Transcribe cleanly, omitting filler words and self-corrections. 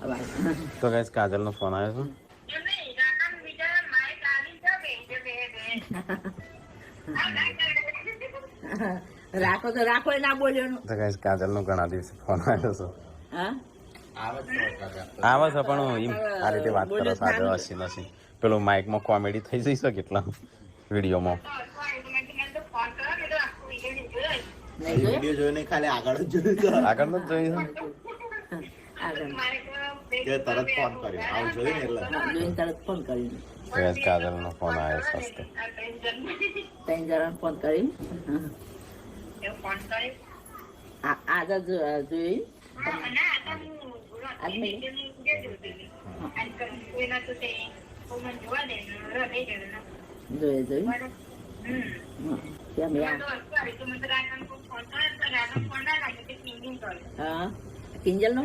તો ગાઈસ કાજલ નો ફોન આવ્યો છે રાખો તો રાખો ના બોલ્યો તો ગાઈસ કાજલ નો ઘણા દિવસે ફોન આવ્યો છે હા આવે છે પણ એમ આ રીતે વાત કરો સાદો હસી નસી પેલું માઇકમાં કોમેડી થઈ જઈ શકે કેટલા વિડીયોમાં વિડીયો જોઈને ખાલી આગળ જ જોયું આગળ નું જ જોયું તરત ફોન કર્યો આવું જોયું ને એટલે તરત ફોન કરીને ગાઈસ કાજલ નો ફોન આવ્યો છે હસતો. 3 જણા ફોન કરીને આજે જોઈ જોઈએ જોઈ હા કિંજલ નો